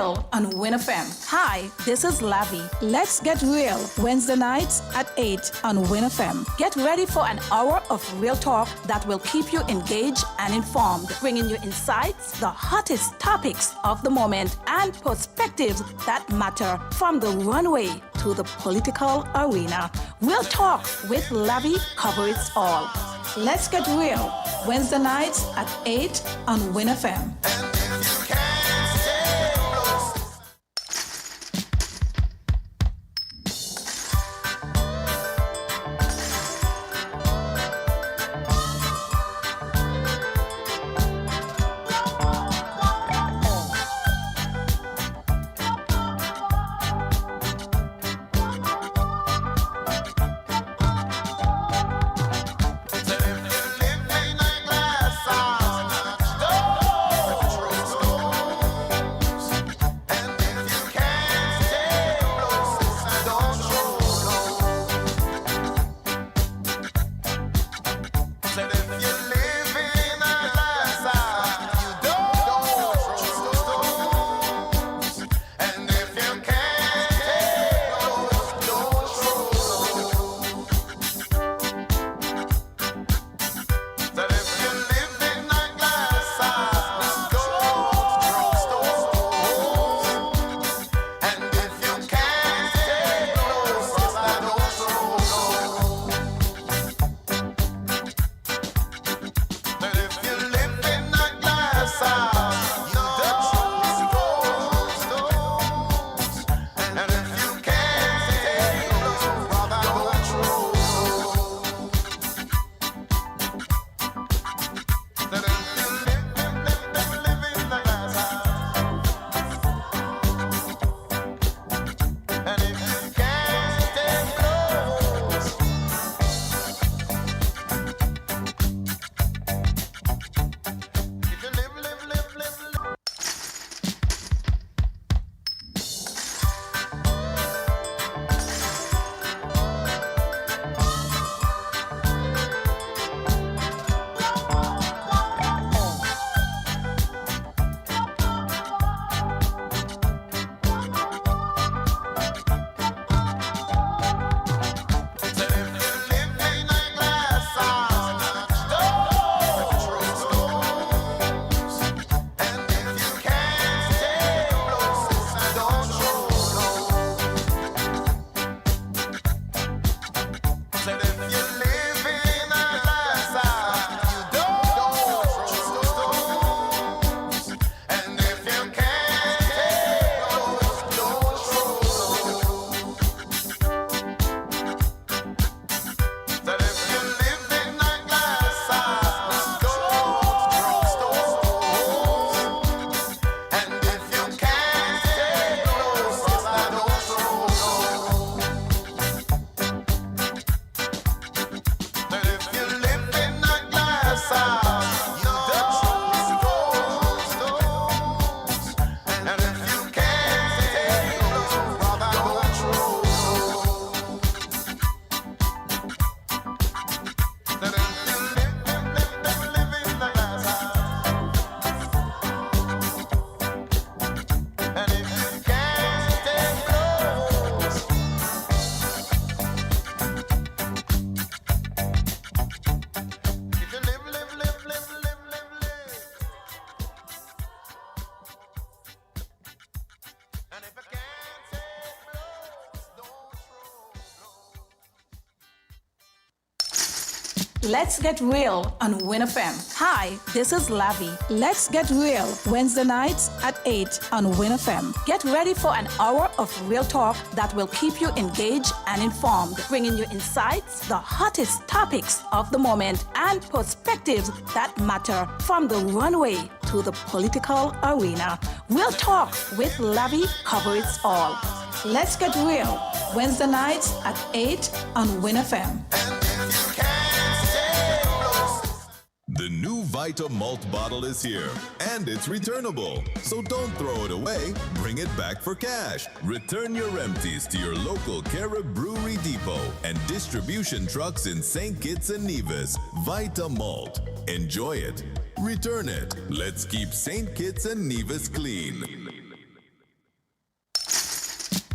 real on winnfm. Hi, this is Lavi. Let's get real Wednesday nights at 8 on winnfm. Get ready for an hour of real talk that will keep you engaged and informed, bringing you insights, the hottest topics of the moment, and perspectives that matter from the runway to the political arena. Real Talk with Lavi covers all. Let's get real Wednesday nights at 8 on winnfm. Let's get real on winnfm. Hi, this is Lavi. Let's get real Wednesday nights at 8 on winnfm. Get ready for an hour of real talk that will keep you engaged and informed, bringing you insights, the hottest topics of the moment, and perspectives that matter from the runway to the political arena. Real Talk with Lavi covers all. Let's get real Wednesday nights at 8 on winnfm. The new Vita Malt bottle is here, and it's returnable. So don't throw it away, bring it back for cash. Return your empties to your local Carib Brewery Depot and distribution trucks in St. Kitts and Nevis. Vita Malt. Enjoy it. Return it. Let's keep St. Kitts and Nevis clean.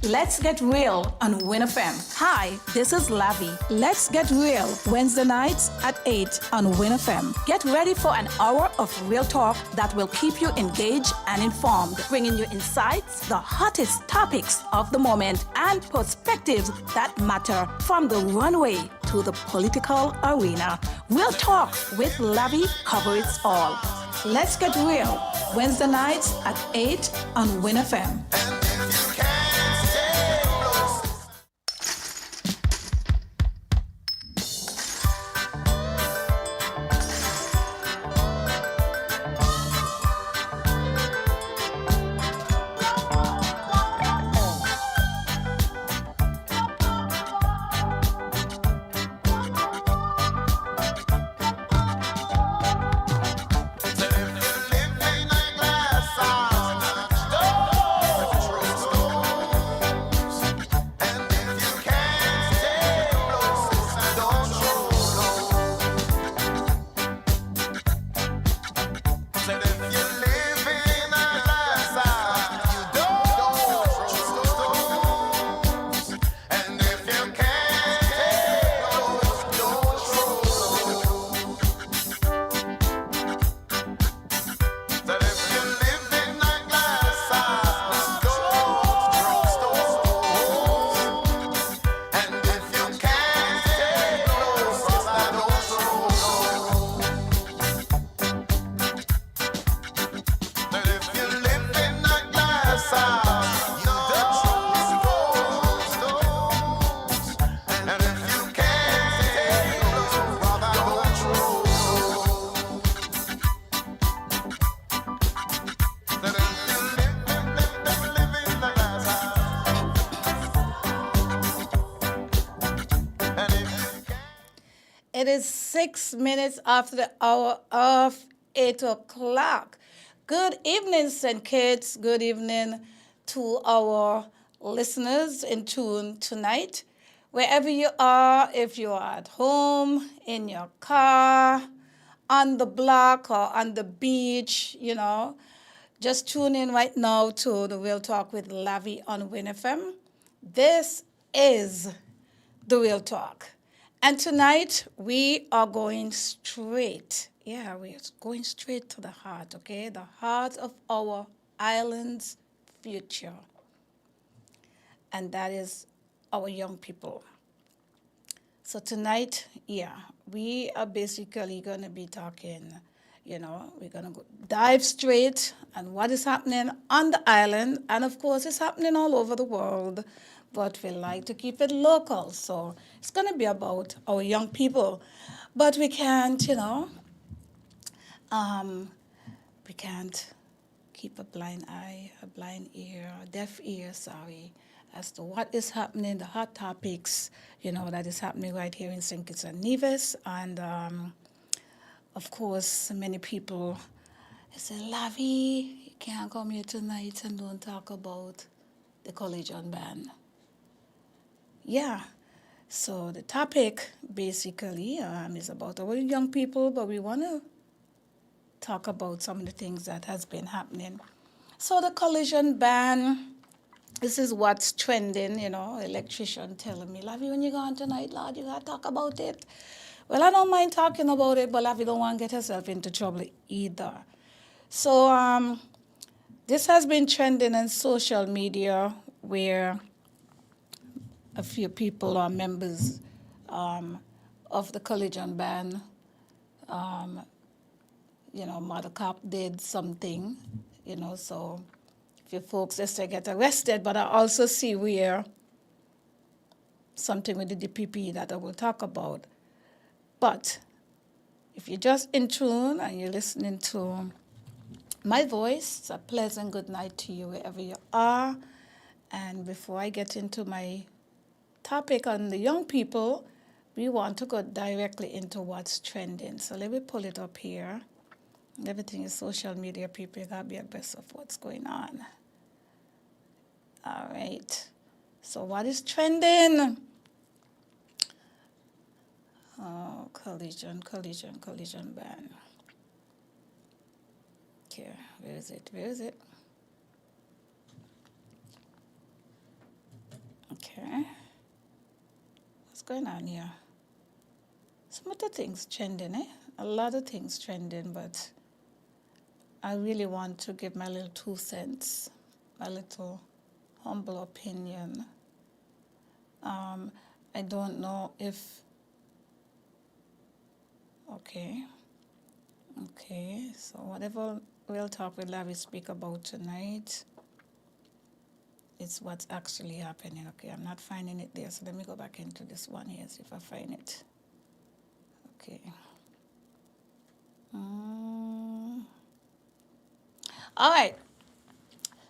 Let's Get Real on WinFM. Hi, this is Lavi. Let's Get Real Wednesday nights at 8 on WinFM. Get ready for an hour of real talk that will keep you engaged and informed, bringing you insights, the hottest topics of the moment, and perspectives that matter from the runway to the political arena. Real Talk with Lavi covers all. Let's Get Real Wednesday nights at 8 on WinFM. It is 6 minutes after the hour of 8 o'clock. Good evening, St. Kitts. Good evening to our listeners in tune tonight. Wherever you are, if you are at home, in your car, on the block or on the beach, just tune in right now to the Real Talk with Lavi on WinFM. This is the Real Talk. And tonight, we are going straight. We're going straight to the heart, okay? The heart of our island's future. And that is our young people. So tonight, we are basically going to be talking, we're going to dive straight on what is happening on the island. And of course, it's happening all over the world. But we like to keep it local. So it's going to be about our young people. But we can't, we can't keep a blind eye, a blind ear, a deaf ear, as to what is happening, the hot topics, that is happening right here in St. Kitts and Nevis. And, of course, many people say, Lavi, you can't come here tonight and don't talk about the collision ban. So the topic basically is about our young people, but we want to talk about some of the things that has been happening. So the collision ban, this is what's trending, electrician telling me, Lavi, when you go on tonight, Lord, you got to talk about it. Well, I don't mind talking about it, but Lavi don't want to get herself into trouble either. So this has been trending in social media where a few people are members of the collision ban. Mother Cop did something, so a few folks just to get arrested. But I also see where something with the DPP that I will talk about. But if you're just in tune and you're listening to my voice, it's a pleasant good night to you wherever you are. And before I get into my topic on the young people, we want to go directly into what's trending. So let me pull it up here. Everything is social media, people. You got to be abreast of what's going on. All right. So what is trending? Oh, collision ban. Okay, where is it? Okay. What's going on here? Some of the things trending, eh? A lot of things trending, but I really want to give my little 2 cents, my little humble opinion. I don't know if, okay, so whatever Real Talk with Lavi speak about tonight, it's what's actually happening. Okay, I'm not finding it there, so let me go back into this one here, see if I find it. Okay. All right.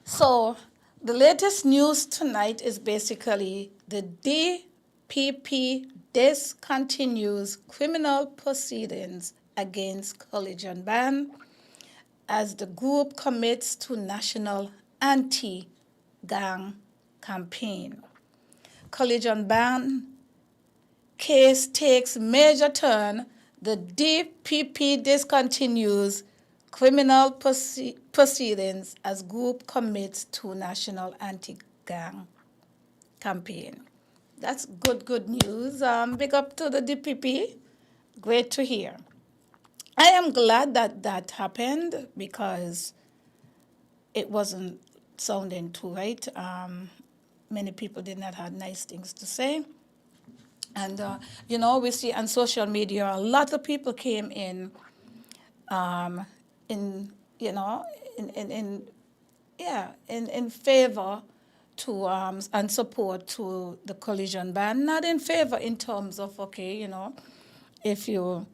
So the latest news tonight is basically the DPP discontinues criminal proceedings against collision ban as the group commits to national anti-gang campaign. Collision ban case takes major turn. The DPP discontinues criminal proceedings as group commits to national anti-gang campaign. That's good news. Big up to the DPP. Great to hear. I am glad that that happened because it wasn't sounding too right. Many people did not have nice things to say. And, we see on social media, a lot of people came in favor to and support to the collision ban. Not in favor in terms of, if you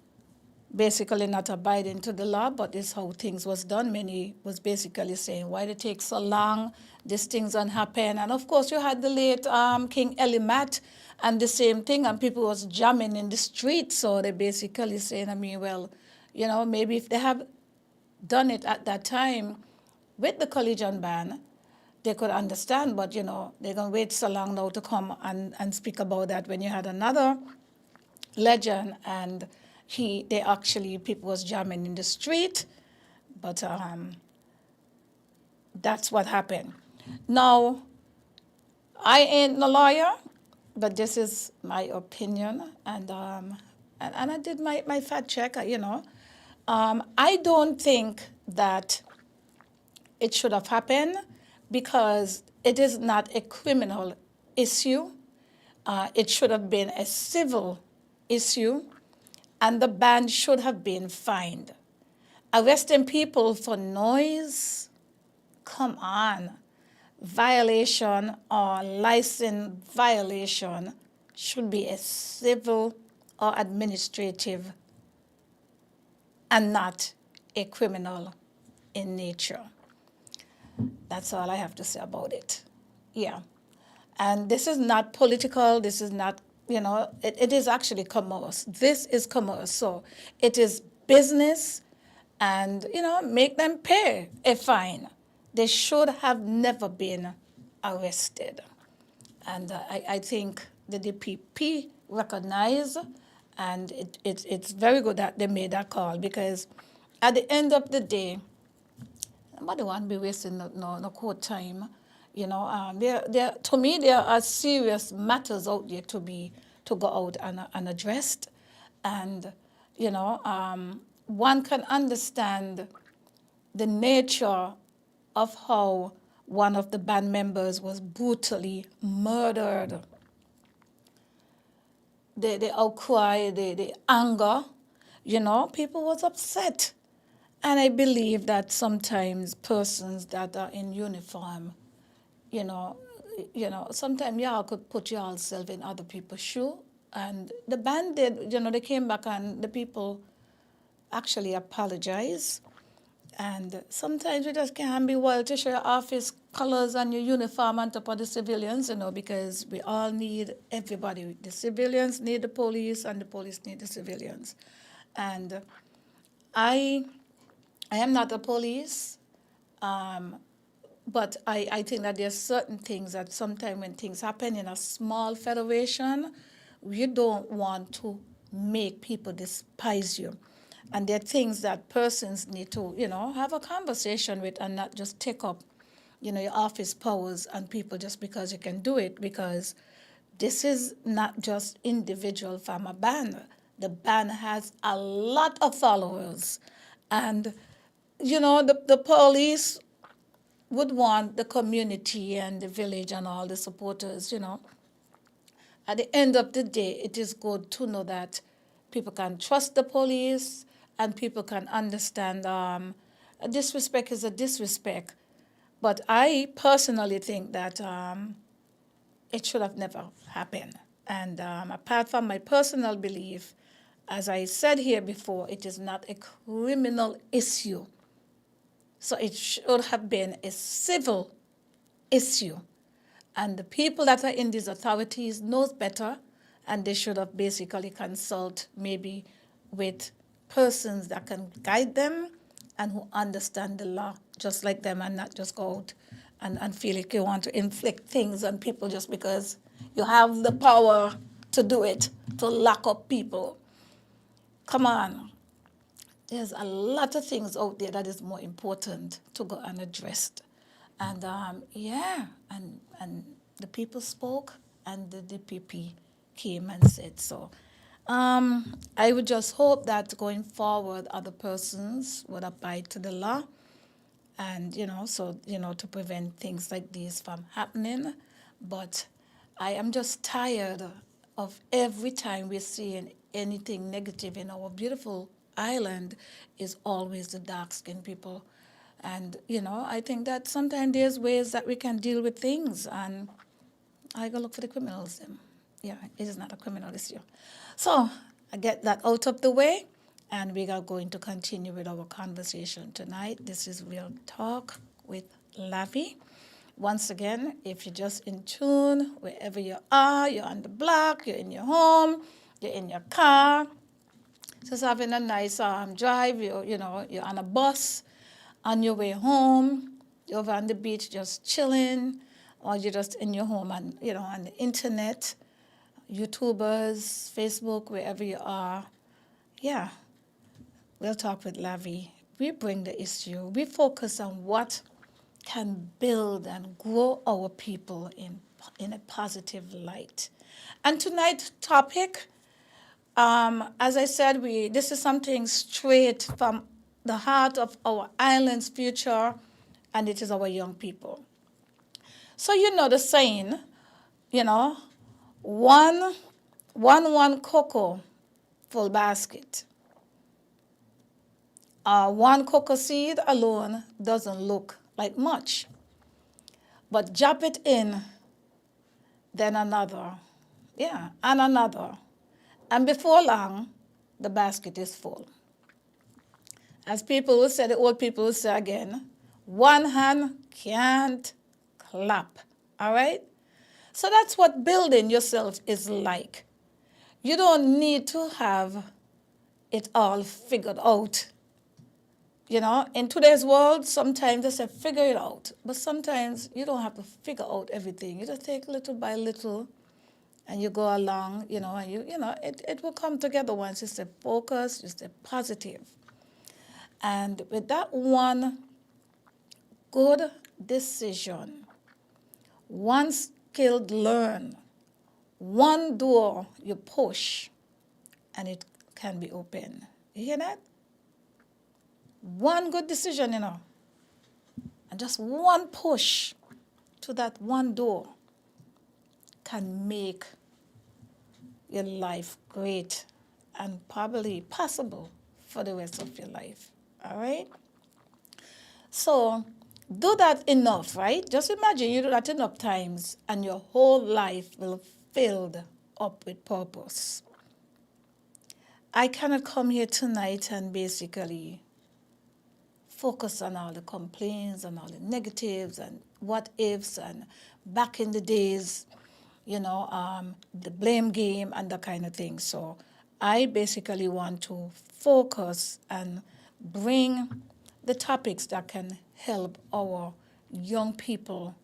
basically not abiding to the law, but this how things was done. Many was basically saying, why did it take so long? These things don't happen. And of course, you had the late King Elimat and the same thing, and people was jamming in the street. So they basically saying, maybe if they have done it at that time with the collision ban, they could understand, but, they're going to wait so long now to come and speak about that when you had another legend and people was jamming in the street, but that's what happened. Now, I ain't no lawyer, but this is my opinion, and I did my fact check, I don't think that it should have happened because it is not a criminal issue. It should have been a civil issue, and the ban should have been fined. Arresting people for noise, come on. Violation or license violation should be a civil or administrative and not a criminal in nature. That's all I have to say about it. Yeah. And this is not political. This is not, it is actually commerce. This is commerce. So it is business and, make them pay a fine. They should have never been arrested. And I think the DPP recognize, and it's very good that they made that call because at the end of the day, nobody want to be wasting no court time. To me, there are serious matters out there to go out and addressed. And, one can understand the nature of how one of the band members was brutally murdered. The outcry, the anger, people was upset. And I believe that sometimes persons that are in uniform, sometimes y'all could put yourself in other people's shoe. And the band did, they came back and the people actually apologized. And sometimes we just can't be wild to show your office colors and your uniform on top of the civilians, because we all need everybody. The civilians need the police and the police need the civilians. And I am not a police, but I think that there's certain things that sometimes when things happen in a small federation, you don't want to make people despise you. And there are things that persons need to, have a conversation with and not just take up, your office powers on people just because you can do it, because this is not just individual from a band. The band has a lot of followers. And, the police would want the community and the village and all the supporters, At the end of the day, it is good to know that people can trust the police and people can understand a disrespect is a disrespect. But I personally think that it should have never happened. And apart from my personal belief, as I said here before, it is not a criminal issue. So it should have been a civil issue. And the people that are in these authorities knows better, and they should have basically consult maybe with persons that can guide them and who understand the law just like them, and not just go out and feel like you want to inflict things on people just because you have the power to do it, to lock up people. Come on. There's a lot of things out there that is more important to go unaddressed. And and the people spoke, and the DPP came and said so. I would just hope that going forward, other persons would abide to the law, and to prevent things like these from happening. But I am just tired of every time we're seeing anything negative in our beautiful island is always the dark-skinned people. And, I think that sometimes there's ways that we can deal with things, and I go look for the criminals. Yeah, it is not a criminal issue. So I get that out of the way, and we are going to continue with our conversation tonight. This is Real Talk with Lavi. Once again, if you're just in tune, wherever you are, you're on the block, you're in your home, you're in your car, just having a nice drive, you're on a bus, on your way home, you're over on the beach just chilling, or you're just in your home and, on the internet, YouTubers, Facebook, wherever you are. Yeah, We'll Talk with Lavi. We bring the issue. We focus on what can build and grow our people in a positive light. And tonight's topic, as I said, this is something straight from the heart of our island's future, and it is our young people. So the saying, one cocoa full basket. One cocoa seed alone doesn't look like much, but drop it in, then another, and another, and before long, the basket is full. As people will say, the old people will say again, one hand can't clap, all right? So that's what building yourself is like. You don't need to have it all figured out. In today's world, sometimes they say figure it out, but sometimes you don't have to figure out everything. You just take little by little, and you go along, and it will come together once you stay focused, you stay positive. And with that one good decision, one skill learned, one door you push, and it can be open. You hear that? One good decision, and just one push to that one door can make your life great and probably possible for the rest of your life. All right? So do that enough, right? Just imagine you do that enough times and your whole life will filled up with purpose. I cannot come here tonight and basically focus on all the complaints and all the negatives and what ifs and back in the days, the blame game and that kind of thing. So I basically want to focus and bring the topics that can help our young people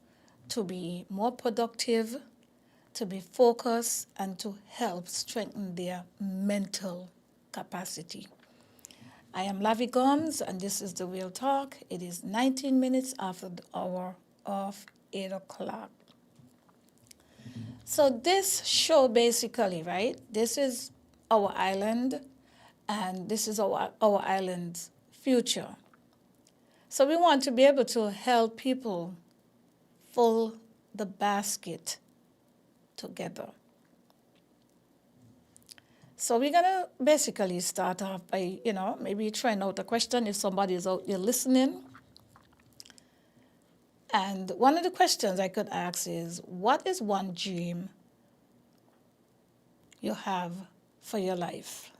to be more productive, to be focused, and to help strengthen their mental capacity. I am Lavi Gumbs, and this is The Real Talk. It is 19 minutes after the hour of 8 o'clock. So this show basically, right, this is our island, and this is our island's future. So we want to be able to help people fill the basket together. So we're going to basically start off by, maybe trying out a question if somebody is out there listening. And one of the questions I could ask is, what is one dream you have for your life?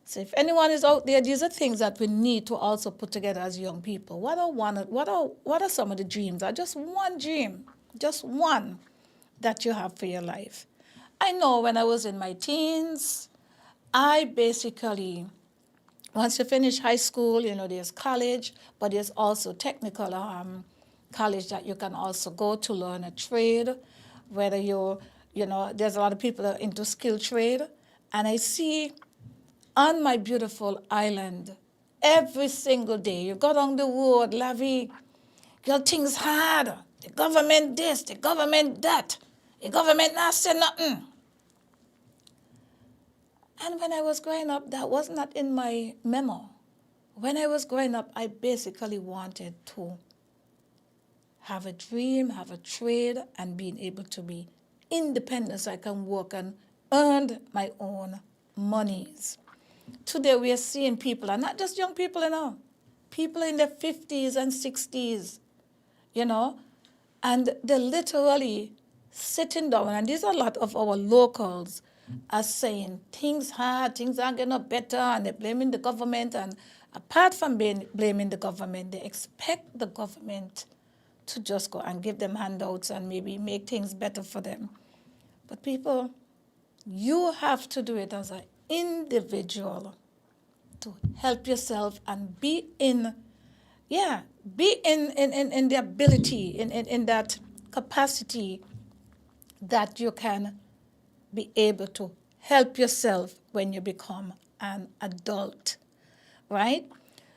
So if anyone is out there, these are things that we need to also put together as young people. What are some of the dreams? Or just one dream, just one that you have for your life. I know when I was in my teens, I basically, once you finish high school, there's college, but there's also technical college that you can also go to learn a trade, whether there's a lot of people that are into skill trade. And I see on my beautiful island, every single day, you go down the road, Lavi, your things hard. The government this, the government that. The government not say nothing. And when I was growing up, that was not in my memo. When I was growing up, I basically wanted to have a dream, have a trade, and being able to be independent so I can work and earn my own monies. Today we are seeing people, and not just young people, people in their 50s and 60s, and they're literally sitting down, and these are a lot of our locals are saying things hard, things aren't getting no better, and they're blaming the government. And apart from blaming the government, they expect the government to just go and give them handouts and maybe make things better for them. But people, you have to do it as an individual to help yourself and be in the ability, in that capacity that you can be able to help yourself when you become an adult, right?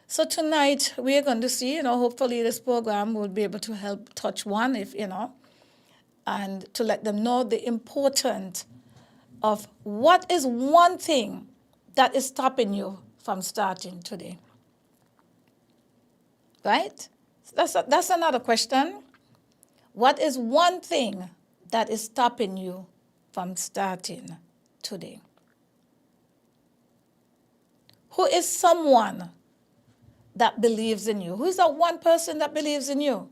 So tonight we are going to see, hopefully this program will be able to help touch one, and to let them know the importance of what is one thing that is stopping you from starting today, right? That's another question. What is one thing that is stopping you from starting today? Who is someone that believes in you? Who is that one person that believes in you?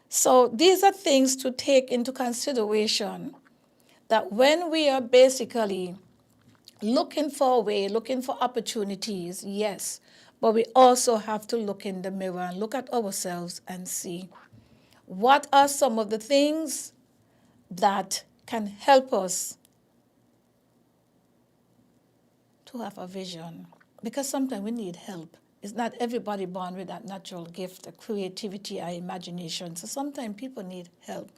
So these are things to take into consideration, that when we are basically looking for a way, looking for opportunities, yes, but we also have to look in the mirror and look at ourselves and see what are some of the things that can help us to have a vision. Because sometimes we need help. It's not everybody born with that natural gift, the creativity or imagination. So sometimes people need help.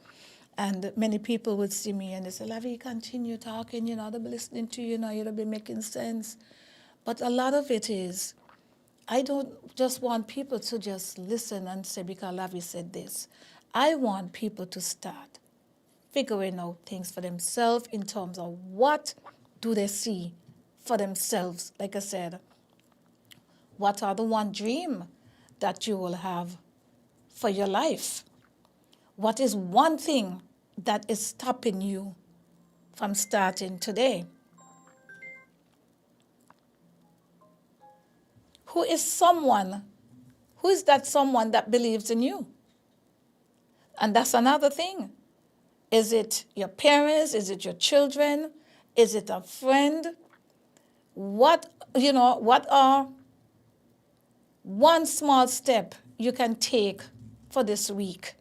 And many people would see me and they say, Lavi, continue talking, they'll be listening to you, you'll be making sense. But a lot of it is, I don't just want people to just listen and say, because Lavi said this. I want people to start figuring out things for themselves in terms of what do they see for themselves. Like I said, what are the one dream that you will have for your life? What is one thing that is stopping you from starting today? Who is that someone that believes in you? And that's another thing. Is it your parents? Is it your children? Is it a friend? What are one small step you can take for this week?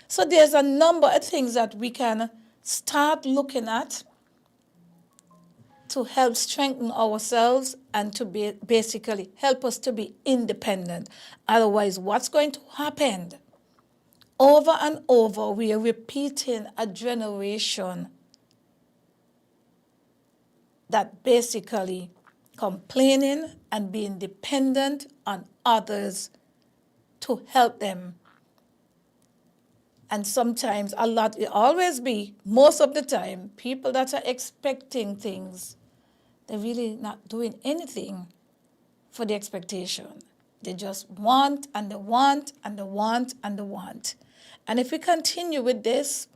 So there's a number of things that we can start looking at to help strengthen ourselves and to basically help us to be independent. Otherwise, what's going to happen? Over and over, we are repeating a generation that basically complaining and being dependent on others to help them And sometimes a lot, it always be, most of the time, people that are expecting things, they're really not doing anything for the expectation. They just want and they want and they want and they want. And if we continue with this,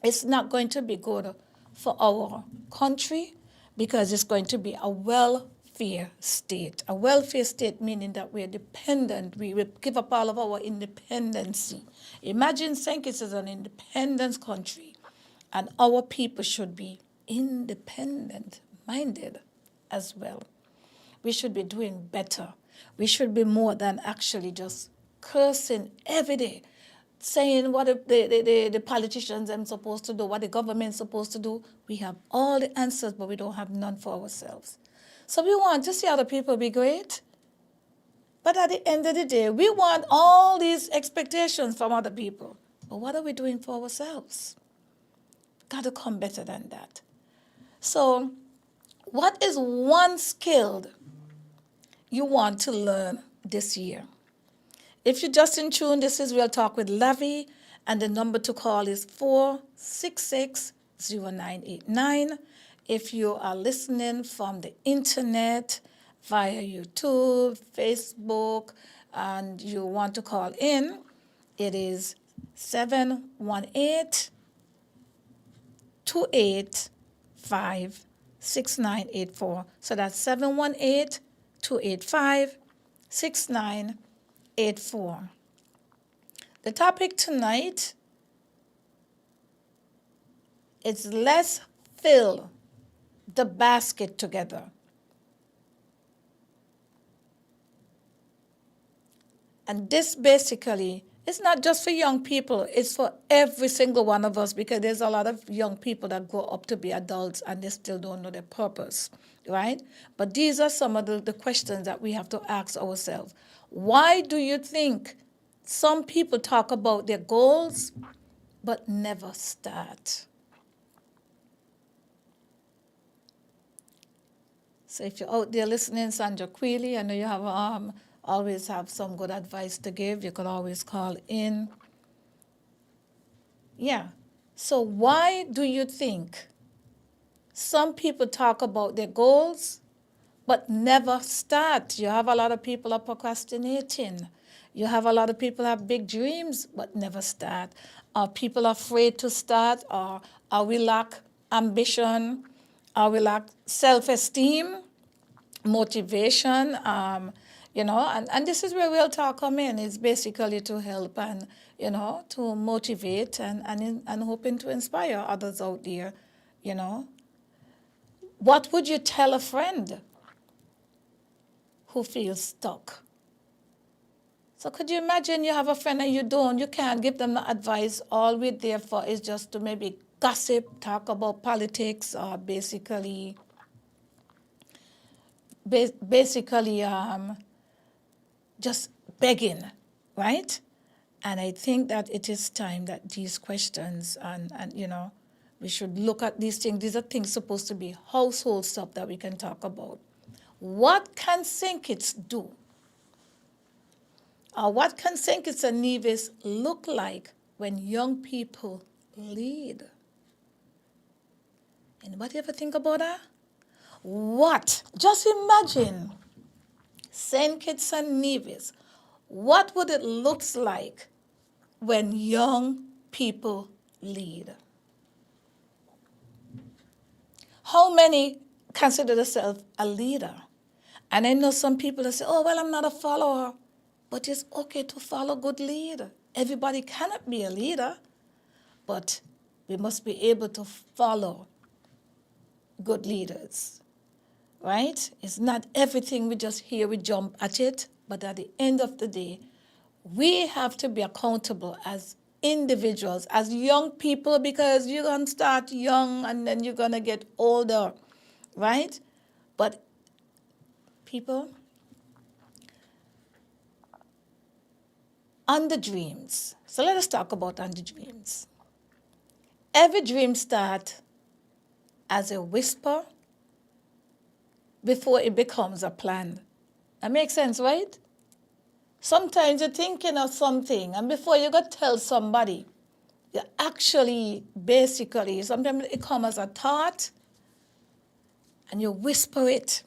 it's not going to be good for our country because it's going to be a welfare state. A welfare state meaning that we're dependent. We will give up all of our independency. Imagine St. Kitts is an independent country and our people should be independent-minded as well. We should be doing better. We should be more than actually just cursing every day, saying what the politicians are supposed to do, what the government's supposed to do. We have all the answers, but we don't have none for ourselves. So we want to see other people be great. But at the end of the day, we want all these expectations from other people. But what are we doing for ourselves? Got to come better than that. So what is one skill you want to learn this year? If you're just in tune, this is Real Talk with Lavi, and the number to call is 466-0989. If you are listening from the internet, via YouTube, Facebook, and you want to call in, it is 718-285-6984. So that's 718-285-6984. The topic tonight is let's fill the basket together. And this basically is not just for young people, it's for every single one of us because there's a lot of young people that grow up to be adults and they still don't know their purpose, right? But these are some of the questions that we have to ask ourselves. Why do you think some people talk about their goals but never start? So if you're out there listening, Sandra Queely, I know you have always have some good advice to give. You could always call in. Yeah. So why do you think some people talk about their goals but never start? You have a lot of people are procrastinating. You have a lot of people have big dreams but never start. Are people afraid to start? Or are we lack ambition? Are we lack self-esteem, motivation? And this is where Real Talk come in. It's basically to help and, to motivate and hoping to inspire others out there, What would you tell a friend who feels stuck? So could you imagine you have a friend and you can't give them the advice. All we're there for is just to maybe gossip, talk about politics, or basically just begging, right? And I think that it is time that these questions and we should look at these things. These are things supposed to be household stuff that we can talk about. What can St. Kitts do? Or what can St. Kitts and Nevis look like when young people lead? Anybody ever think about that? What? Just imagine St. Kitts and Nevis. What would it look like when young people lead? How many consider themselves a leader? And I know some people that say, oh, well, I'm not a follower. But it's okay to follow good leader. Everybody cannot be a leader, but we must be able to follow good leaders, right? It's not everything we just hear, we jump at it, but at the end of the day, we have to be accountable as individuals, as young people, because you're going to start young and then you're going to get older, right? But people, under dreams. So let us talk about under dreams. Every dream starts as a whisper before it becomes a plan. That makes sense, right? Sometimes you're thinking of something, and before you go tell somebody, You actually, basically, sometimes it comes as a thought and you whisper it.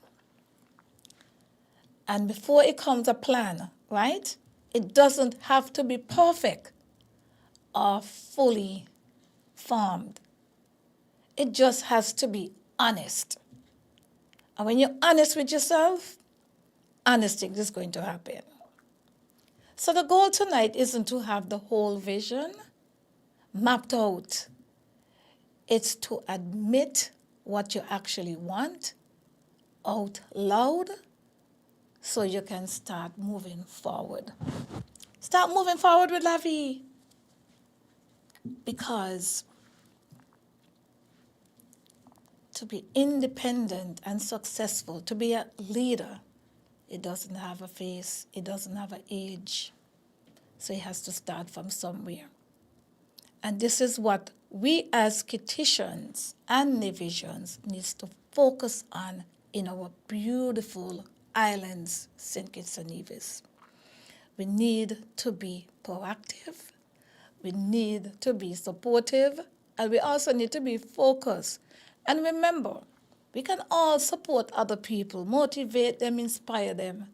And before it comes a plan, right? It doesn't have to be perfect or fully formed. It just has to be honest. And when you're honest with yourself, honest things is going to happen. So the goal tonight isn't to have the whole vision mapped out. It's to admit what you actually want out loud so you can start moving forward. Start moving forward with Lavi. Because to be independent and successful, to be a leader, it doesn't have a face, it doesn't have an age. So it has to start from somewhere. And this is what we as Kititians and Navisions needs to focus on in our beautiful islands, St. Kitts and Nevis. We need to be proactive, we need to be supportive, and we also need to be focused. And remember, we can all support other people, motivate them, inspire them,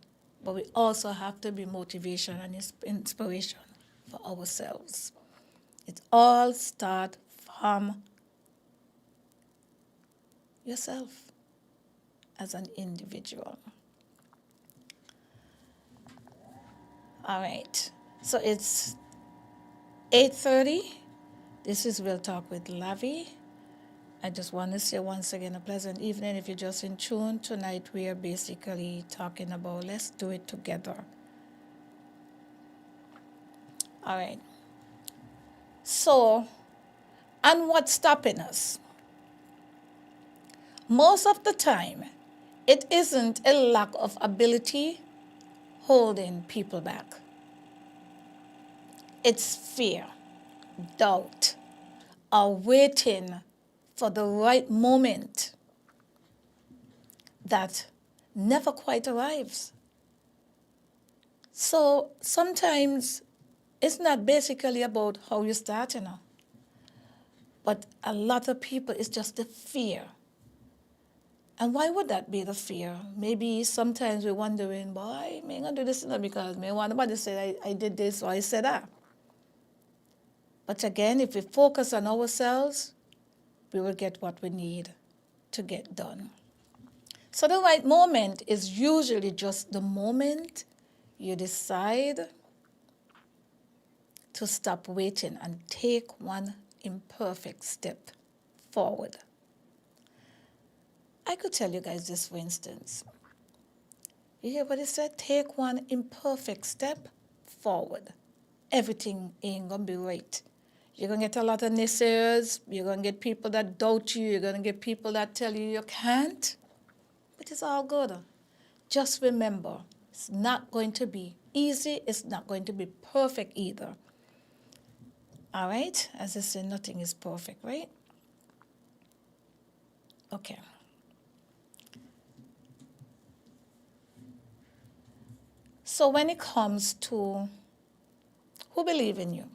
but we also have to be motivation and inspiration for ourselves. It all starts from yourself as an individual. All right, so it's 8:30. This is Real Talk with Lavi. I just want to say once again a pleasant evening. If you're just in tune, tonight we are basically talking about let's do it together. All right. So, and what's stopping us? Most of the time, it isn't a lack of ability holding people back. It's fear, doubt, or waiting for the right moment that never quite arrives. So sometimes it's not basically about how you start, but a lot of people, it's just the fear. And why would that be the fear? Maybe sometimes we're wondering, boy, I'm going to do this because nobody said I did this or I said that. But again, if we focus on ourselves, we will get what we need to get done. So the right moment is usually just the moment you decide to stop waiting and take one imperfect step forward. I could tell you guys this, for instance. You hear what it said? Take one imperfect step forward. Everything ain't going to be right. You're going to get a lot of naysayers. You're going to get people that doubt you. You're going to get people that tell you you can't. But it's all good. Just remember, it's not going to be easy. It's not going to be perfect either. All right? As I say, nothing is perfect, right? Okay. So when it comes to who believe in you,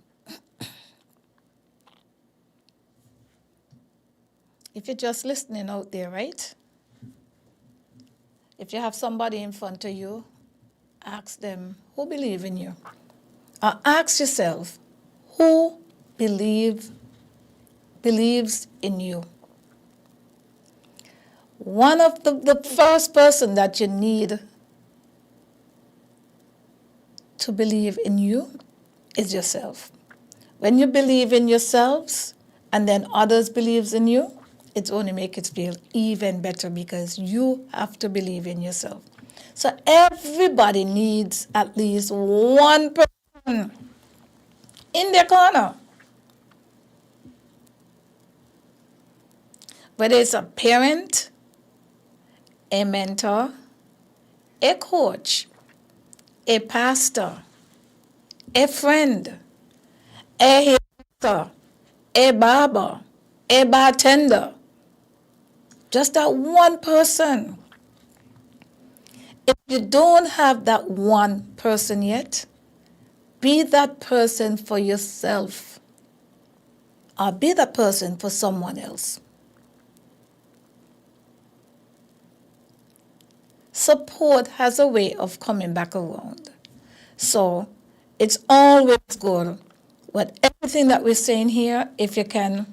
if you're just listening out there, right? If you have somebody in front of you, ask them, who believe in you? Or ask yourself, who believes in you? One of the first person that you need to believe in you is yourself. When you believe in yourselves and then others believes in you, it's only make it feel even better because you have to believe in yourself. So everybody needs at least one person in their corner. Whether it's a parent, a mentor, a coach, a pastor, a friend, a hairdresser, a barber, a bartender. Just that one person. If you don't have that one person yet, be that person for yourself. or be that person for someone else. Support has a way of coming back around. So it's always good with everything that we're saying here, if you can,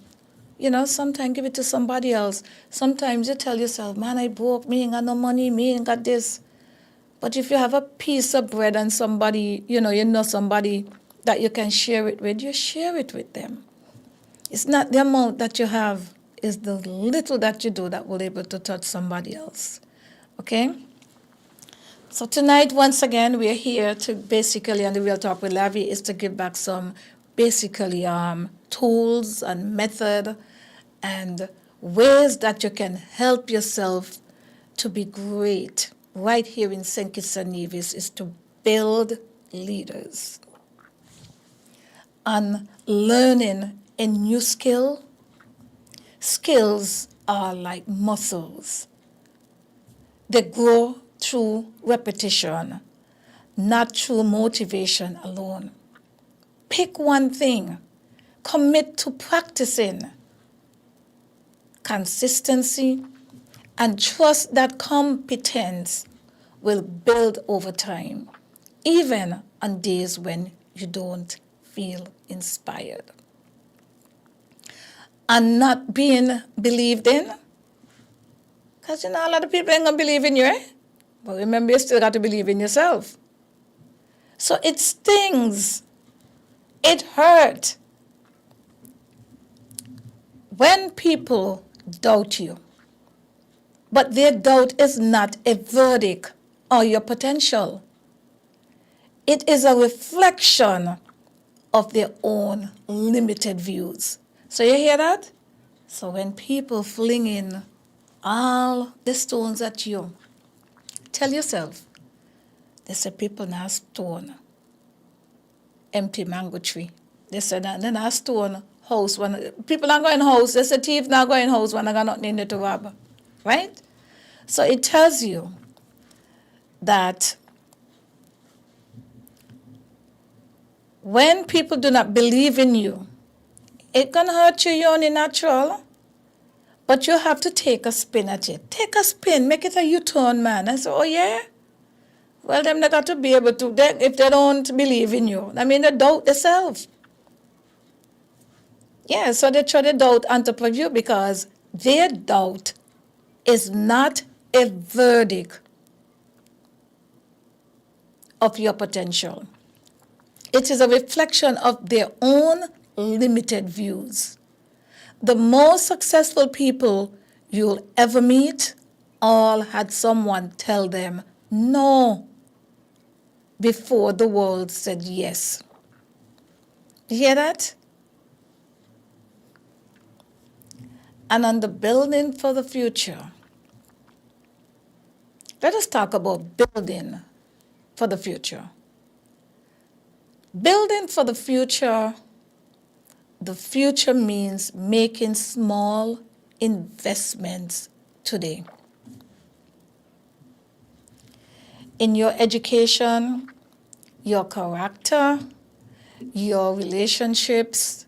sometimes give it to somebody else. Sometimes you tell yourself, man, I broke, me ain't got no money, me ain't got this. But if you have a piece of bread and somebody, somebody that you can share it with, you share it with them. It's not the amount that you have, it's the little that you do that will be able to touch somebody else. Okay? So tonight, once again, we're here to basically, and the Real Talk with Lavi is to give back some basically tools and method and ways that you can help yourself to be great. Right here in St. Kitts and Nevis is to build leaders. And learning a new skill. Skills are like muscles. They grow through repetition, not through motivation alone. Pick one thing, commit to practicing. Consistency and trust that competence will build over time, even on days when you don't feel inspired. And not being believed in, because a lot of people ain't gonna believe in you, eh? But remember, you still got to believe in yourself. So it stings. It hurts when people doubt you. But their doubt is not a verdict on your potential. It is a reflection of their own limited views. So you hear that? So when people fling in all the stones at you, tell yourself, they say people now stone empty mango tree. They said that then I stone house. When people are going house, they say thief now going house when I got nothing in it to rob. Right? So it tells you that when people do not believe in you, it can hurt you, you're only natural. But you have to take a spin at it. Take a spin, make it a U-turn, man. And say, oh yeah? Well, them they got to be able to, if they don't believe in you, I mean, they doubt themselves. Yeah, so they try to doubt on top of you because their doubt is not a verdict of your potential. It is a reflection of their own limited views. The most successful people you'll ever meet all had someone tell them no before the world said yes. You hear that? And on the building for the future, let us talk about building for the future. Building for the future means making small investments today. In your education, your character, your relationships,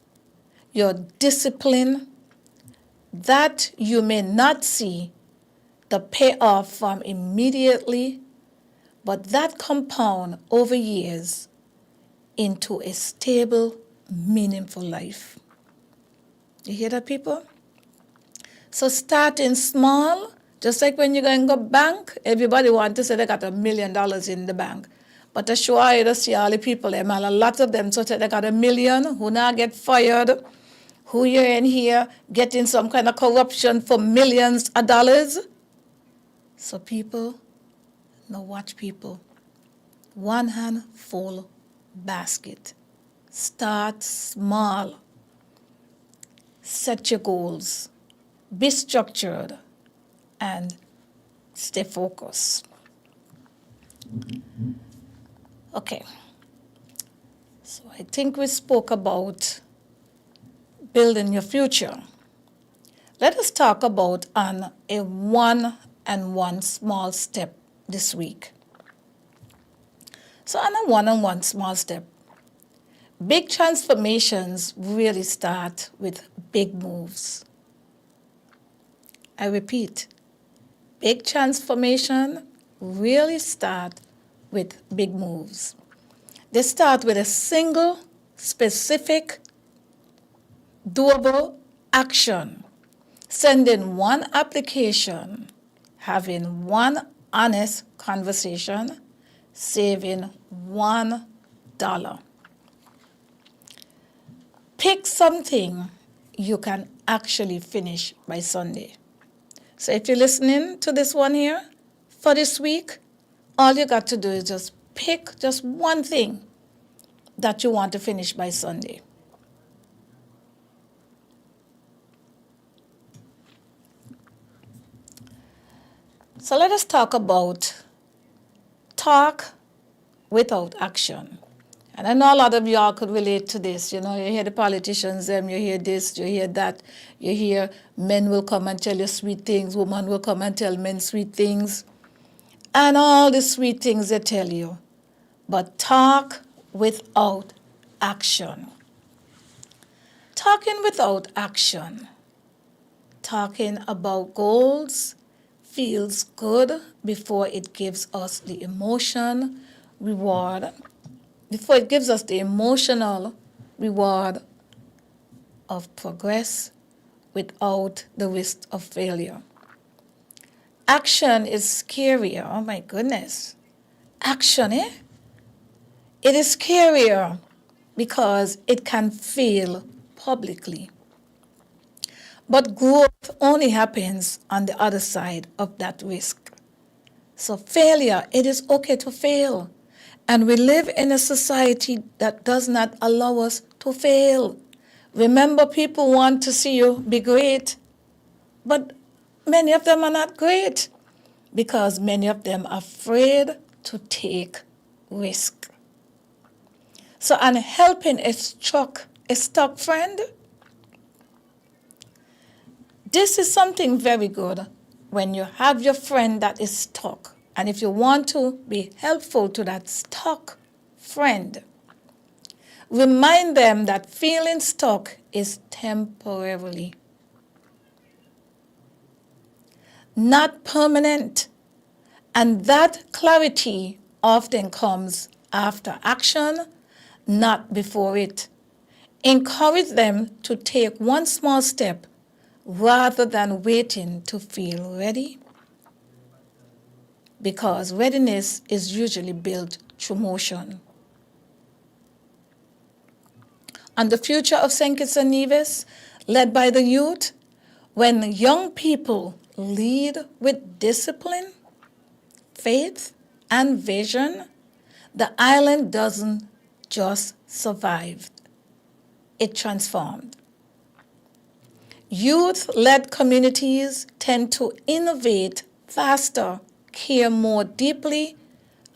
your discipline, that you may not see the payoff from immediately, but that compound over years into a stable, meaningful life. You hear that, people? So starting small, just like when you go and go bank, everybody wants to say they got $1 million in the bank. But I sure you to see all the people, them, and a lot of them, so they got $1 million, who now get fired, who you're in here getting some kind of corruption for millions of dollars. So people, now watch people. One hand full basket. Start small. Set your goals. Be structured and stay focused. Okay. So I think we spoke about building your future. Let us talk about on a one small step this week. So on a one small step, Big transformations really start with big moves. I repeat, big transformation really start with big moves. They start with a single, specific, doable action, sending one application, having one honest conversation, saving $1. Pick something you can actually finish by Sunday. So if you're listening to this one here for this week, all you got to do is just pick just one thing that you want to finish by Sunday. So let us talk about talk without action. And I know a lot of y'all could relate to this. You know, you hear the politicians, you hear this, you hear that. You hear men will come and tell you sweet things, women will come and tell men sweet things. And all the sweet things they tell you. But talk without action. Talking without action. Talking about goals feels good before it gives us the emotion reward, before it gives us the emotional reward of progress without the risk of failure. Action is scarier. Oh my goodness. Action, eh? It is scarier because it can fail publicly. But growth only happens on the other side of that risk. So failure, it is okay to fail. And we live in a society that does not allow us to fail. Remember, people want to see you be great, but many of them are not great because many of them are afraid to take risk. So, and helping a stuck friend, this is something very good when you have your friend that is stuck. And if you want to be helpful to that stuck friend, remind them that feeling stuck is temporarily, not permanent. And that clarity often comes after action, not before it. Encourage them to take one small step rather than waiting to feel ready, because readiness is usually built through motion. On the future of St. Kitts and Nevis, led by the youth, when young people lead with discipline, faith, and vision, the island doesn't just survive, it transformed. Youth-led communities tend to innovate faster, care more deeply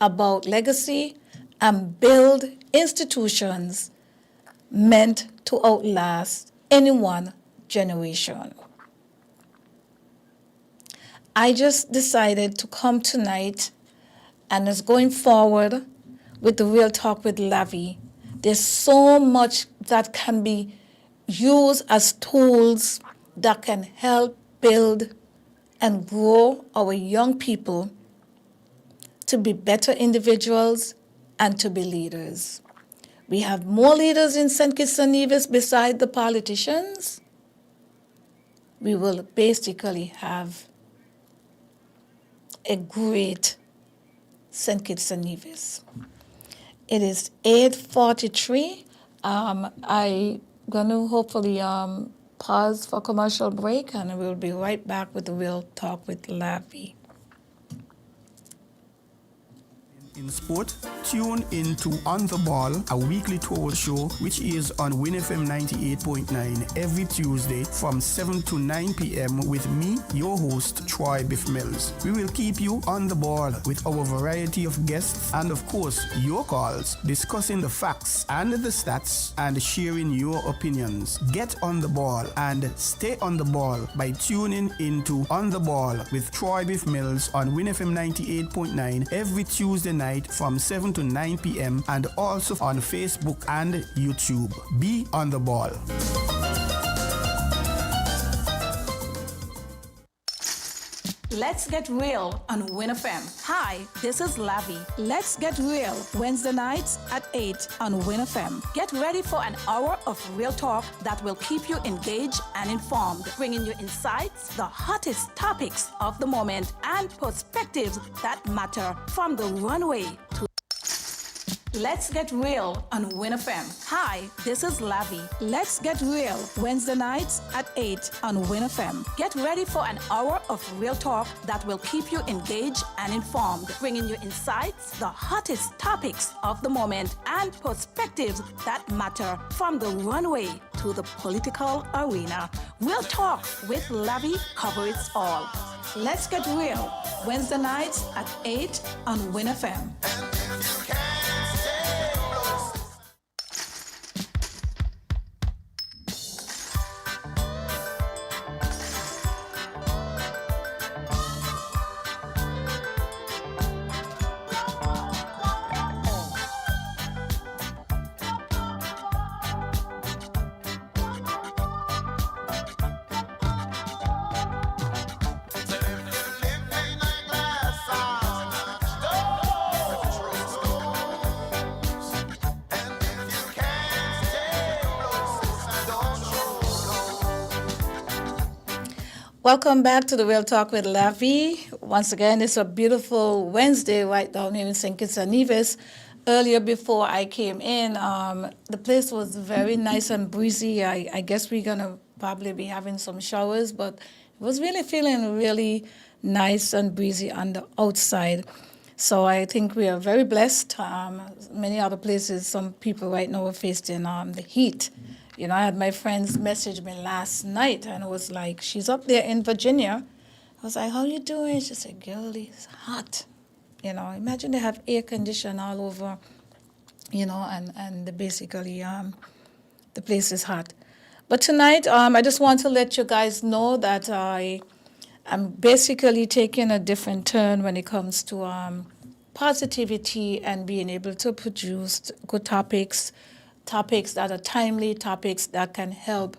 about legacy, and build institutions meant to outlast any one generation. I just decided to come tonight and is going forward with the Real Talk with Lavi. There's so much that can be used as tools that can help build and grow our young people to be better individuals and to be leaders. We have more leaders in St. Kitts and Nevis beside the politicians. We will basically have a great St. Kitts and Nevis. It is 8:43. I'm going to hopefully pause for commercial break, and we'll be right back with the Real Talk with Lavi. In sport, tune into On the Ball, a weekly tour show which is on winnfm 98.9 every Tuesday from 7 to 9 p.m. with me, your host, Troy Biff Mills. We will keep you on the ball with our variety of guests and, of course, your calls, discussing the facts and the stats and sharing your opinions. Get on the ball and stay on the ball by tuning into On the Ball with Troy Biff Mills on winnfm 98.9 every Tuesday night tonight from 7 to 9 p.m. and also on Facebook and YouTube. Be on the ball. Let's get real on winnfm. Hi, this is Lavi. Let's get real Wednesday nights at 8 on winnfm. Get ready for an hour of real talk that will keep you engaged and informed, bringing you insights, the hottest topics of the moment, and perspectives that matter from the runway to Let's get real on winnfm. Hi, this is Lavi. Let's get real Wednesday nights at 8 on winnfm. Get ready for an hour of real talk that will keep you engaged and informed, bringing you insights, the hottest topics of the moment, and perspectives that matter from the runway to the political arena. Real talk with Lavi covers all. Let's get real Wednesday nights at 8 on winnfm. Welcome back to the Real Talk with Lavi. Once again, it's a beautiful Wednesday right down here in St. Kitts and Nevis. Earlier, before I came in, the place was very nice and breezy. I guess we're going to probably be having some showers, but it was really feeling really nice and breezy on the outside. So I think we are very blessed. Many other places, some people right now are facing the heat. You know, I had my friends message me last night, and it was like, she's up there in Virginia. I was like, how you doing? She said, girl, it's hot. You know, imagine they have air conditioning all over, you know, and basically the place is hot. But tonight, I just want to let you guys know that I'm basically taking a different turn when it comes to positivity and being able to produce good topics that are timely, topics that can help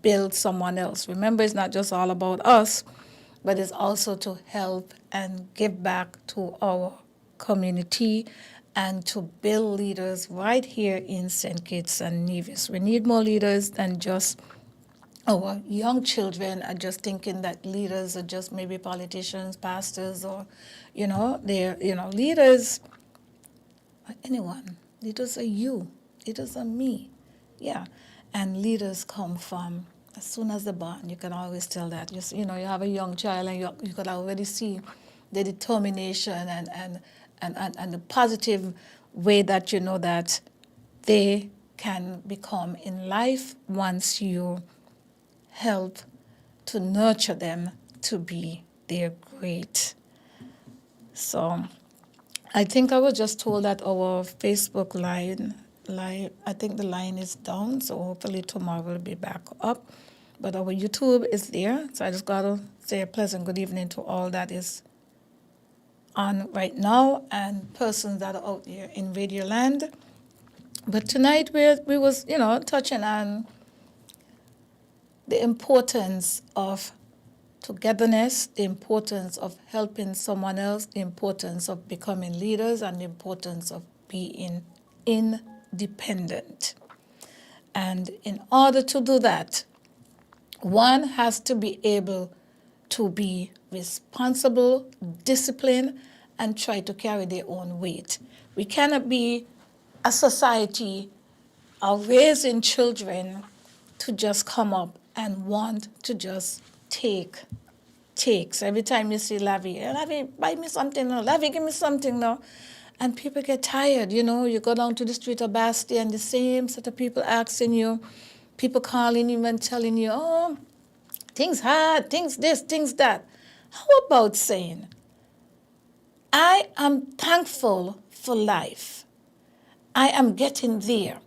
build someone else. Remember, it's not just all about us, but it's also to help and give back to our community and to build leaders right here in St. Kitts and Nevis. We need more leaders than just our young children are just thinking that leaders are just maybe politicians, pastors, or, you know, they're, you know, leaders are anyone. Leaders are you. Leaders are me. Yeah. And leaders come from, as soon as they're born, you can always tell that. You know, you have a young child and you can already see the determination and the positive way that you know that they can become in life once you help to nurture them to be their great. So I think I was just told that our Facebook line, I think the line is down, so hopefully tomorrow we'll be back up. But our YouTube is there, so I just got to say a pleasant good evening to all that is on right now and persons that are out there in Radio Land. But tonight we was, you know, touching on the importance of togetherness, the importance of helping someone else, the importance of becoming leaders, and the importance of being independent. And in order to do that, one has to be able to be responsible, disciplined, and try to carry their own weight. We cannot be a society of raising children to just come up and want to just take. So every time you see Lavi, Lavi, buy me something now. Lavi, give me something now. And people get tired, you know. You go down to the street of Basti and the same set of people asking you, people calling you and telling you, oh, things hard, things this, things that. How about saying, I am thankful for life. I am getting there.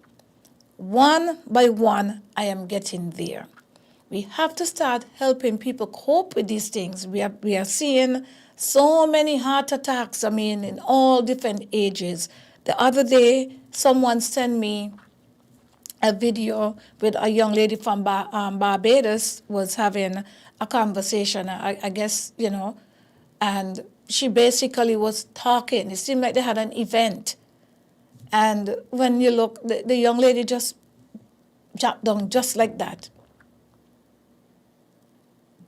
One by one, I am getting there. We have to start helping people cope with these things. We are seeing So many heart attacks, I mean, in all different ages. The other day, someone sent me a video with a young lady from Barbados was having a conversation, I guess, and she basically was talking. It seemed like they had an event. And when you look, the young lady just dropped down just like that.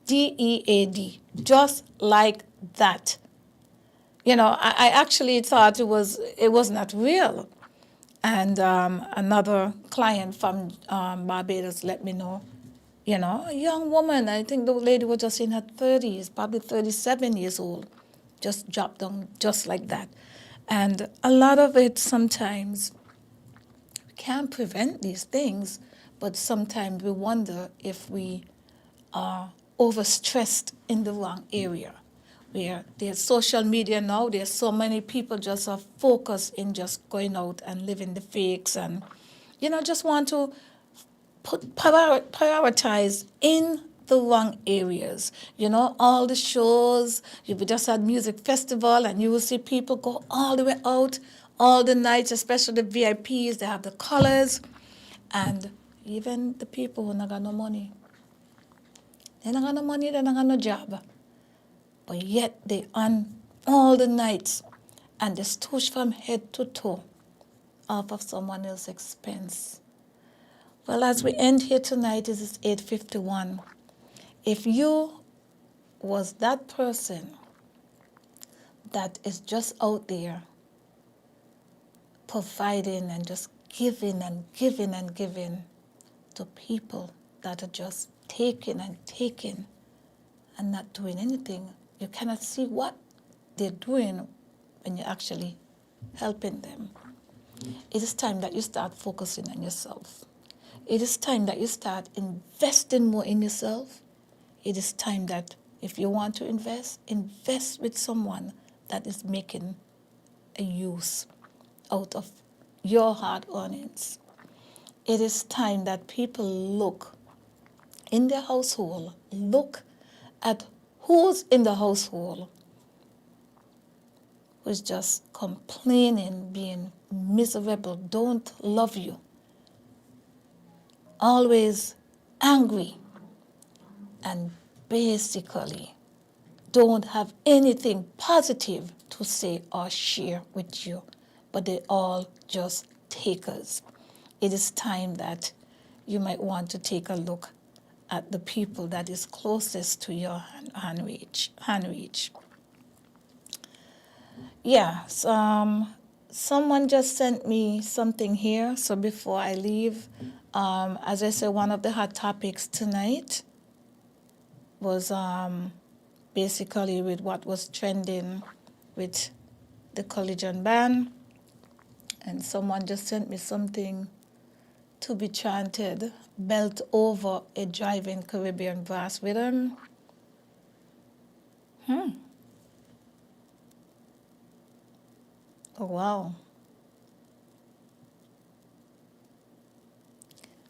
DEAD, just like that. I actually thought it was not real. And another client from Barbados let me know, a young woman, I think the lady was just in her 30s, probably 37 years old, just dropped down just like that. And a lot of it sometimes, we can't prevent these things, but sometimes we wonder if we are overstressed in the wrong area. Where there's social media now, there's so many people just are focused in just going out and living the fakes and, just want to prioritize in the wrong areas. All the shows, you just had music festival and you will see people go all the way out, all the nights, especially the VIPs, they have the colors. And even the people who not got no money. They not got no money, they not got no job. But yet they on all the nights and they stooge from head to toe off of someone else's expense. Well, as we end here tonight, it is 8:51. If you was that person that is just out there providing and just giving and giving and giving to people that are just taking and taking and not doing anything, you cannot see what they're doing when you're actually helping them. It is time that you start focusing on yourself. It is time that you start investing more in yourself. It is time that if you want to invest with someone that is making a use out of your hard earnings. It is time that people look in their household, look at who's in the household who's just complaining, being miserable, don't love you, always angry, and basically don't have anything positive to say or share with you, but they all just takers. It is time that you might want to take a look at the people that is closest to your hand reach. Yeah, someone just sent me something here. So before I leave, as I said, one of the hot topics tonight was basically with what was trending with the collision ban. And someone just sent me something to be chanted, belt over a driving Caribbean brass rhythm. Oh, wow.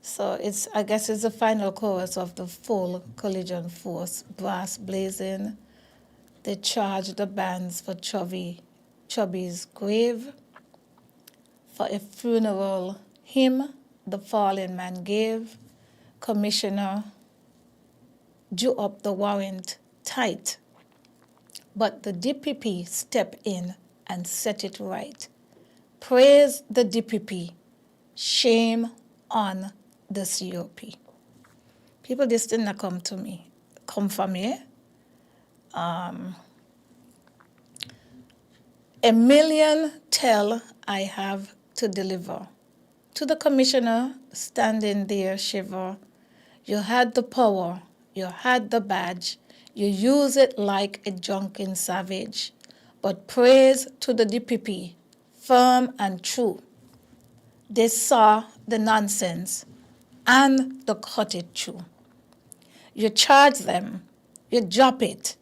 So I guess it's the final chorus of the full collision force, brass blazing. They charged the bands for Chubby's grave. For a funeral hymn the fallen man gave, Commissioner drew up the warrant tight, but the DPP stepped in and set it right. Praise the DPP, shame on the COP. People just didn't come for me. A million tell I have to deliver. To the commissioner standing there shiver. You had the power, you had the badge, you use it like a drunken savage. But praise to the DPP, firm and true. They saw the nonsense and they cut it through. You charge them, you drop it,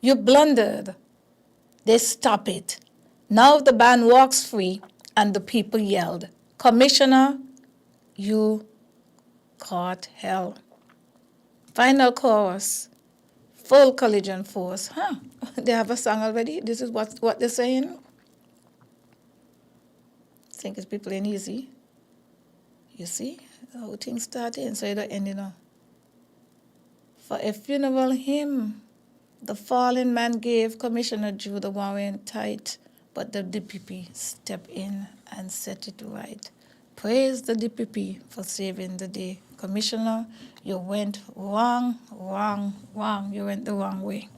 you blundered, they stop it. Now the ban walks free and the people yelled, Commissioner, you caught hell. Final chorus Full collision force. Huh. They have a song already? This is what they're saying? Think it's people ain't easy. You see how things starting, so you don't end, For a funeral hymn, the fallen man gave Commissioner Drew the warrant tight, but the DPP stepped in and set it right. Praise the DPP for saving the day. Commissioner, you went wrong. You went the wrong way.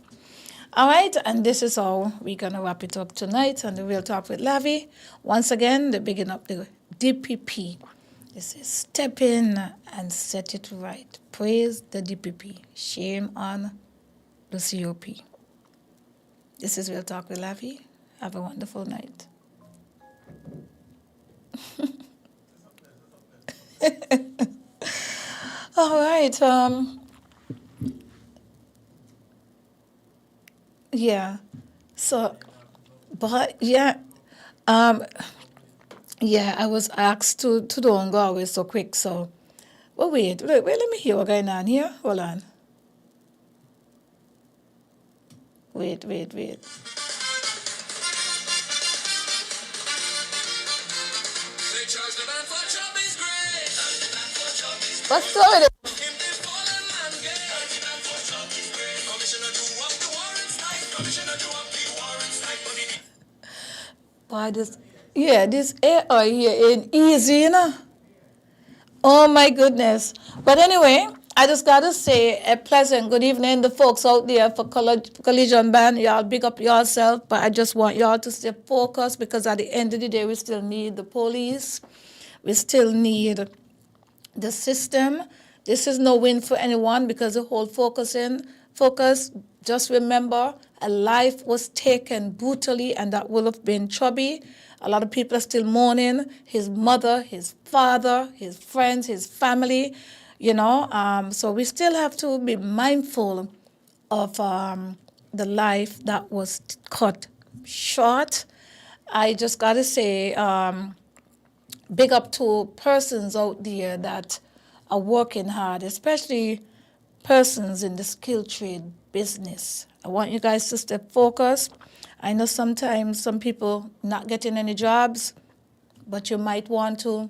All right, and this is how we're going to wrap it up tonight on the Real Talk with Lavi. Once again, they're bigging up the DPP. They say, step in and set it right. Praise the DPP. Shame on the COP. This is Real Talk with Lavi. Have a wonderful night. All right. Yeah. So, but yeah, I was asked to don't go away so quick. So, well, wait. Let me hear what's going on here. Hold on. Wait. They charge the man for job is great. What's the matter? Him the fallen man gay. Charge the man for job is great. Commissioner do up the warrants tight. Commissioner do up the warrants tight. But he Why this AI here ain't easy, Oh my goodness. But anyway, I just gotta say a pleasant good evening, the folks out there for Collision Band. Y'all big up yourself, but I just want y'all to stay focused because at the end of the day, we still need the police. We still need the system. This is no win for anyone because the whole focus, just remember a life was taken brutally and that will have been Chubby. A lot of people are still mourning his mother, his father, his friends, his family, So we still have to be mindful of the life that was cut short. I just got to say, big up to persons out there that are working hard, especially persons in the skilled trade business. I want you guys to stay focused. I know sometimes some people not getting any jobs, but you might want to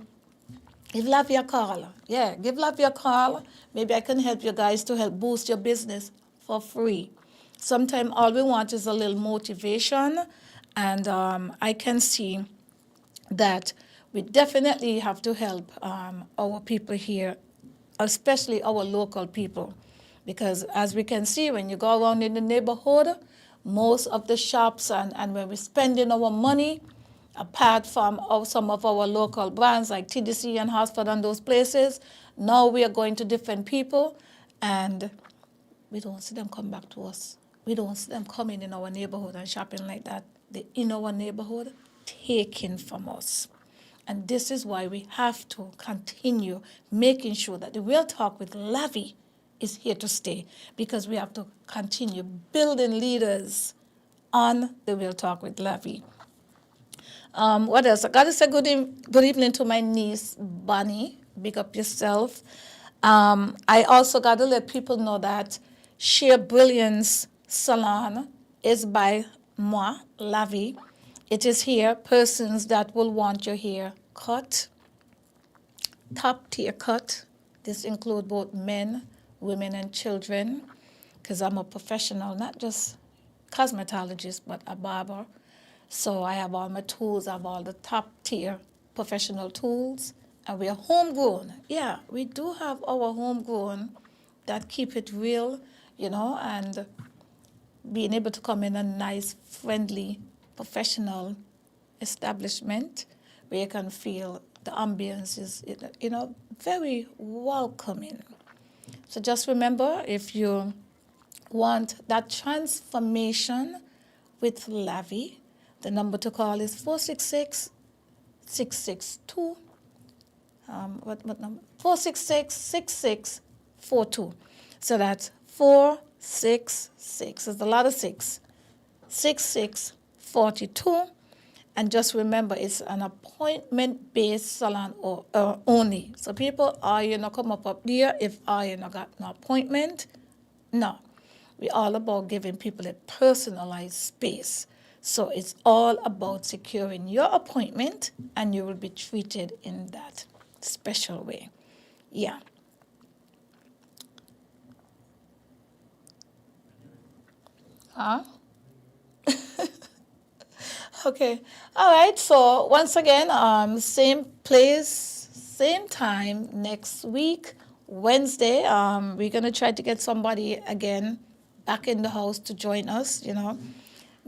give Lavi a call. Yeah, give Lavi a call. Maybe I can help you guys to help boost your business for free. Sometimes all we want is a little motivation, and I can see that we definitely have to help our people here, especially our local people. Because as we can see, when you go around in the neighborhood, most of the shops and when we're spending our money, apart from some of our local brands like TDC and Hartford and those places, now we are going to different people and we don't see them come back to us. We don't see them coming in our neighborhood and shopping like that. They're in our neighborhood, taken from us. And this is why we have to continue making sure that the Real Talk with Lavi is here to stay, because we have to continue building leaders on the Real Talk with Lavi. What else? I got to say good evening to my niece, Bonnie. Big up yourself. I also got to let people know that Sheer Brilliance Salon is by moi, Lavi. It is here, persons that will want your hair cut, top tier cut. This includes both men, women, and children, because I'm a professional, not just cosmetologist, but a barber. So I have all my tools, I have all the top tier professional tools, and we are homegrown. Yeah, we do have our homegrown that keep it real, and being able to come in a nice, friendly, professional establishment where you can feel the ambience is, very welcoming. So just remember, if you want that transformation with Lavi, the number to call is 466-662. What number? 466-6642. So that's 466. There's a lot of 6. 6642. And just remember, it's an appointment-based salon only. So people, are you not come up there if I not got no appointment? No. We're all about giving people a personalized space. So it's all about securing your appointment, and you will be treated in that special way. Yeah. Huh? Okay. All right. So once again, same place, same time next week, Wednesday. We're gonna try to get somebody again back in the house to join us.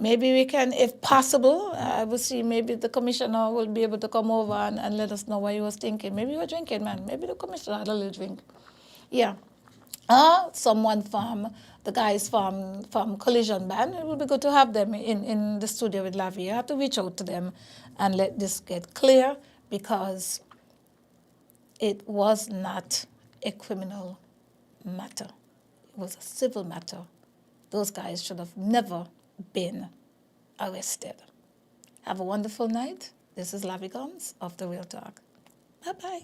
Maybe we can, if possible, I will see. Maybe the commissioner will be able to come over and let us know what he was thinking. Maybe you were drinking, man. Maybe the commissioner had a little drink. Yeah. Someone from the guys from Collision Band. It would be good to have them in the studio with Lavi. I have to reach out to them and let this get clear, because it was not a criminal matter. It was a civil matter. Those guys should have never been arrested. Have a wonderful night. This is Lavi Gumbs of The Real Talk. Bye-bye.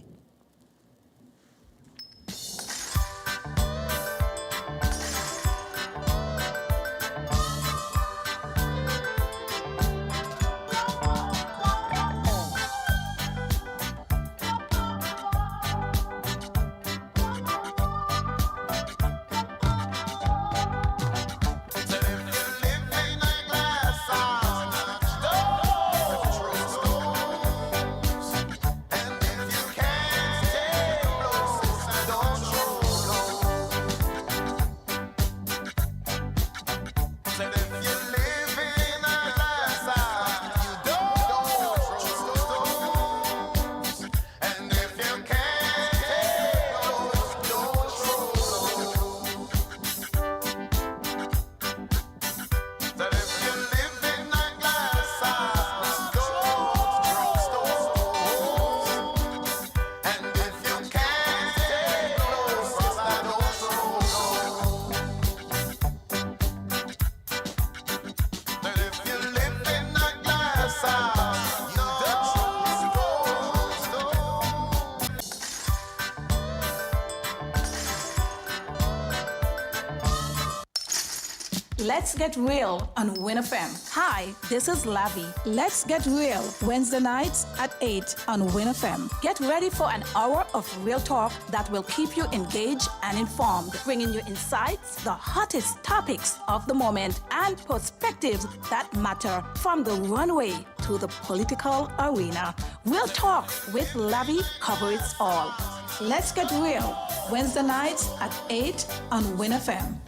Let's Get Real on winnfm. Hi, this is Lavi. Let's Get Real, Wednesday nights at 8 on winnfm. Get ready for an hour of real talk that will keep you engaged and informed, bringing you insights, the hottest topics of the moment, and perspectives that matter from the runway to the political arena. Real Talk with Lavi covers all. Let's Get Real, Wednesday nights at 8 on winnfm.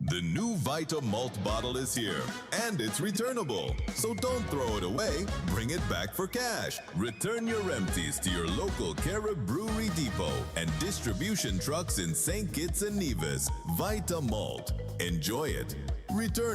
The new Vita Malt bottle is here, and it's returnable. So don't throw it away, bring it back for cash. Return your empties to your local Carib Brewery Depot and distribution trucks in St. Kitts and Nevis. Vita Malt. Enjoy it. Return